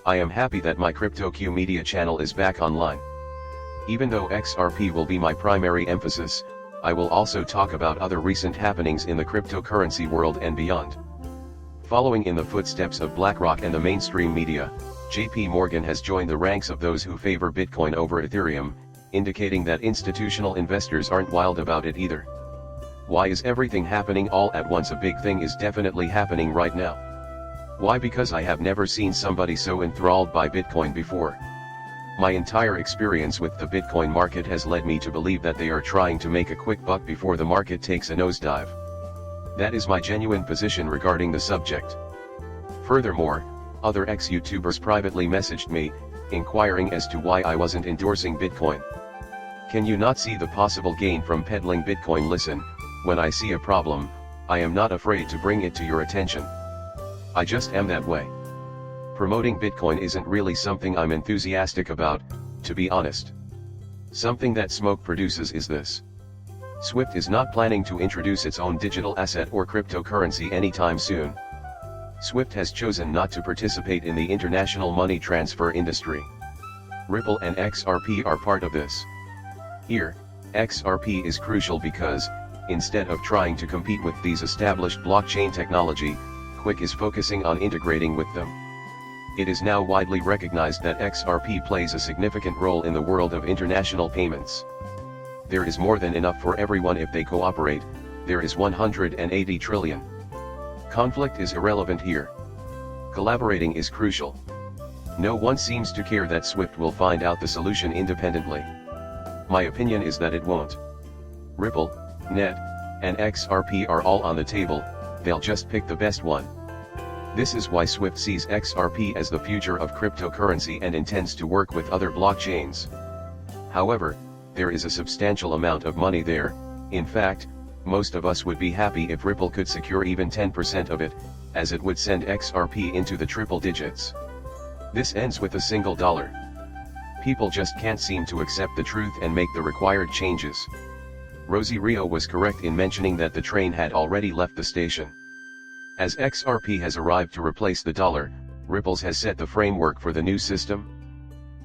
I am happy that my CryptoQ media channel is back online. Even though XRP will be my primary emphasis, I will also talk about other recent happenings in the cryptocurrency world and beyond. Following in the footsteps of BlackRock and the mainstream media, JP Morgan has joined the ranks of those who favor Bitcoin over Ethereum, indicating that institutional investors aren't wild about it either. Why is everything happening all at once? A big thing is definitely happening right now. Why? Because I have never seen somebody so enthralled by Bitcoin before. My entire experience with the Bitcoin market has led me to believe that they are trying to make a quick buck before the market takes a nosedive. That is my genuine position regarding the subject. Furthermore, other ex-YouTubers privately messaged me, inquiring as to why I wasn't endorsing Bitcoin. Can you not see the possible gain from peddling Bitcoin? Listen, when I see a problem, I am not afraid to bring it to your attention. I just am that way. Promoting Bitcoin isn't really something I'm enthusiastic about, to be honest. Something that smoke produces is this. SWIFT is not planning to introduce its own digital asset or cryptocurrency anytime soon. SWIFT has chosen not to participate in the international money transfer industry. Ripple and XRP are part of this. Here, XRP is crucial because, instead of trying to compete with these established blockchain technology, Quick is focusing on integrating with them. It is now widely recognized that XRP plays a significant role in the world of international payments. There is more than enough for everyone if they cooperate. There is 180 trillion. Conflict is irrelevant here. Collaborating is crucial. No one seems to care that SWIFT will find out the solution independently. My opinion is that it won't. Ripple, Net, and XRP are all on the table, they'll just pick the best one. This is why SWIFT sees XRP as the future of cryptocurrency and intends to work with other blockchains. However, there is a substantial amount of money there. In fact, most of us would be happy if Ripple could secure even 10% of it, as it would send XRP into the triple digits. This ends with a single dollar. People just can't seem to accept the truth and make the required changes. Rosie Rio was correct in mentioning that the train had already left the station. As XRP has arrived to replace the dollar, Ripple's has set the framework for the new system.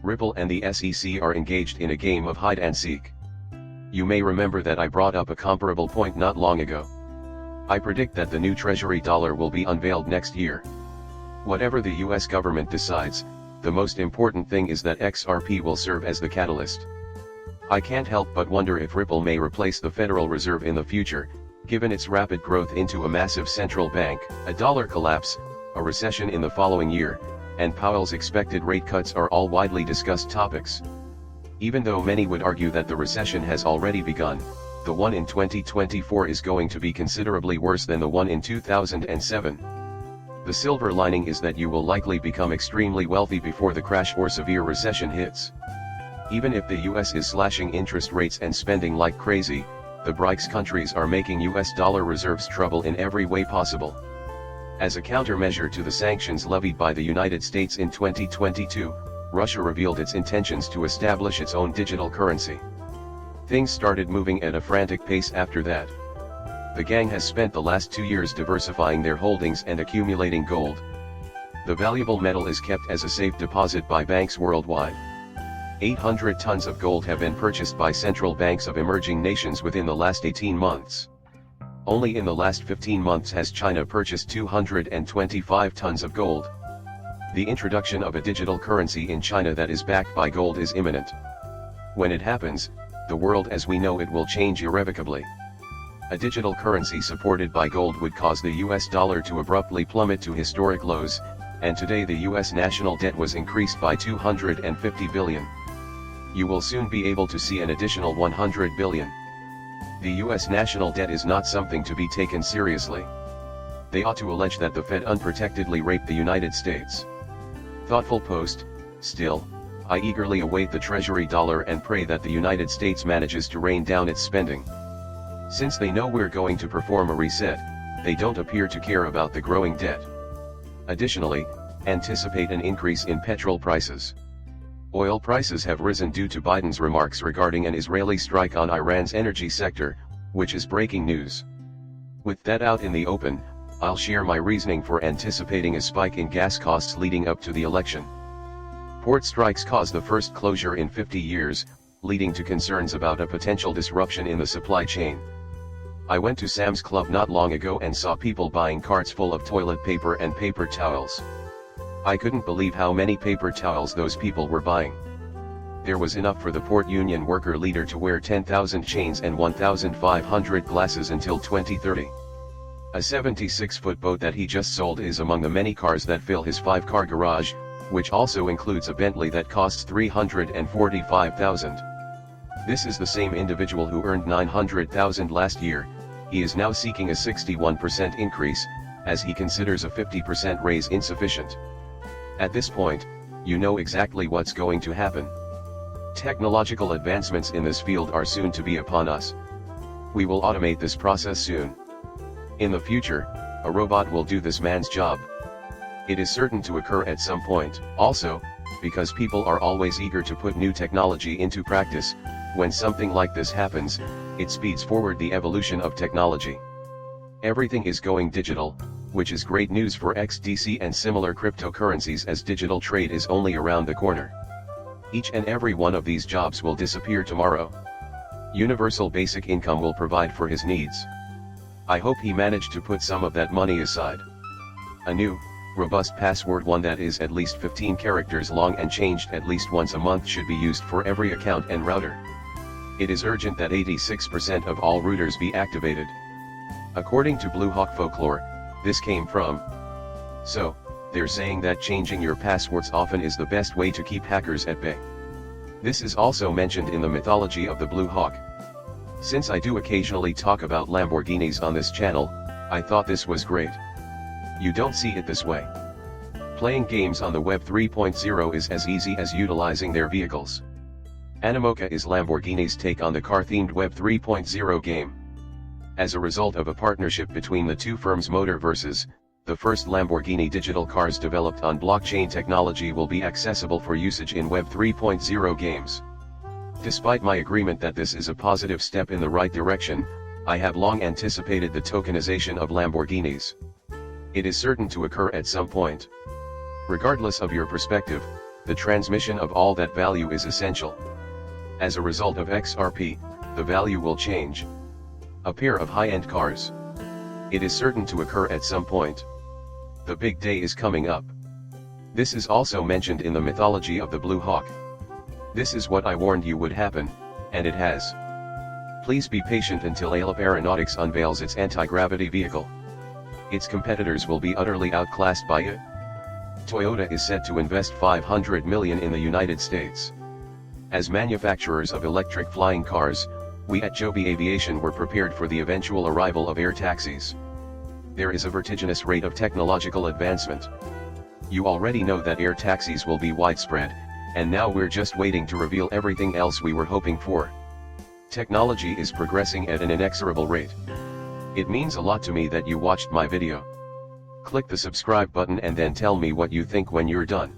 Ripple and the SEC are engaged in a game of hide and seek. You may remember that I brought up a comparable point not long ago. I predict that the new treasury dollar will be unveiled next year. Whatever the US government decides, the most important thing is that XRP will serve as the catalyst. I can't help but wonder if Ripple may replace the Federal Reserve in the future, given its rapid growth into a massive central bank. A dollar collapse, a recession in the following year, and Powell's expected rate cuts are all widely discussed topics. Even though many would argue that the recession has already begun, the one in 2024 is going to be considerably worse than the one in 2007. The silver lining is that you will likely become extremely wealthy before the crash or severe recession hits. Even if the US is slashing interest rates and spending like crazy, the BRICS countries are making US dollar reserves trouble in every way possible. As a countermeasure to the sanctions levied by the United States in 2022, Russia revealed its intentions to establish its own digital currency. Things started moving at a frantic pace after that. The gang has spent the last 2 years diversifying their holdings and accumulating gold. The valuable metal is kept as a safe deposit by banks worldwide. 800 tons of gold have been purchased by central banks of emerging nations within the last 18 months. Only in the last 15 months has China purchased 225 tons of gold. The introduction of a digital currency in China that is backed by gold is imminent. When it happens, the world as we know it will change irrevocably. A digital currency supported by gold would cause the US dollar to abruptly plummet to historic lows, and today the US national debt was increased by $250 billion. You will soon be able to see an additional $100 billion. The US national debt is not something to be taken seriously. They ought to allege that the Fed unprotectedly raped the United States. Thoughtful post. Still, I eagerly await the treasury dollar and pray that the United States manages to rein down its spending. Since they know we're going to perform a reset, they don't appear to care about the growing debt. Additionally, anticipate an increase in petrol prices. Oil prices have risen due to Biden's remarks regarding an Israeli strike on Iran's energy sector, which is breaking news. With that out in the open, I'll share my reasoning for anticipating a spike in gas costs leading up to the election. Port strikes caused the first closure in 50 years, leading to concerns about a potential disruption in the supply chain. I went to Sam's Club not long ago and saw people buying carts full of toilet paper and paper towels. I couldn't believe how many paper towels those people were buying. There was enough for the port union worker leader to wear 10,000 chains and 1,500 glasses until 2030. A 76-foot boat that he just sold is among the many cars that fill his 5-car garage, which also includes a Bentley that costs $345,000. This is the same individual who earned $900,000 last year. He is now seeking a 61% increase, as he considers a 50% raise insufficient. At this point, you know exactly what's going to happen. Technological advancements in this field are soon to be upon us. We will automate this process soon. In the future, a robot will do this man's job. It is certain to occur at some point. Also, because people are always eager to put new technology into practice, when something like this happens, it speeds forward the evolution of technology. Everything is going digital, which is great news for XDC and similar cryptocurrencies, as digital trade is only around the corner. Each and every one of these jobs will disappear tomorrow. Universal basic income will provide for his needs. I hope he managed to put some of that money aside. A new, robust password, one that is at least 15 characters long and changed at least once a month, should be used for every account and router. It is urgent that 86% of all routers be activated. According to Blue Hawk folklore, this came from. So, they're saying that changing your passwords often is the best way to keep hackers at bay. This is also mentioned in the mythology of the Blue Hawk. Since I do occasionally talk about Lamborghinis on this channel, I thought this was great. You don't see it this way. Playing games on the Web 3.0 is as easy as utilizing their vehicles. Animoca is Lamborghini's take on the car-themed Web 3.0 game. As a result of a partnership between the two firms, Motorverses, the first Lamborghini digital cars developed on blockchain technology will be accessible for usage in Web 3.0 games. Despite my agreement that this is a positive step in the right direction, I have long anticipated the tokenization of Lamborghinis. It is certain to occur at some point. Regardless of your perspective, the transmission of all that value is essential. As a result of XRP, the value will change. A pair of high-end cars. It is certain to occur at some point. The big day is coming up. This is also mentioned in the mythology of the Blue Hawk. This is what I warned you would happen, and it has. Please be patient until Aleph Aeronautics unveils its anti-gravity vehicle. Its competitors will be utterly outclassed by it. Toyota is set to invest $500 million in the United States. As manufacturers of electric flying cars, we at Joby Aviation were prepared for the eventual arrival of air taxis. There is a vertiginous rate of technological advancement. You already know that air taxis will be widespread, and now we're just waiting to reveal everything else we were hoping for. Technology is progressing at an inexorable rate. It means a lot to me that you watched my video. Click the subscribe button and then tell me what you think when you're done.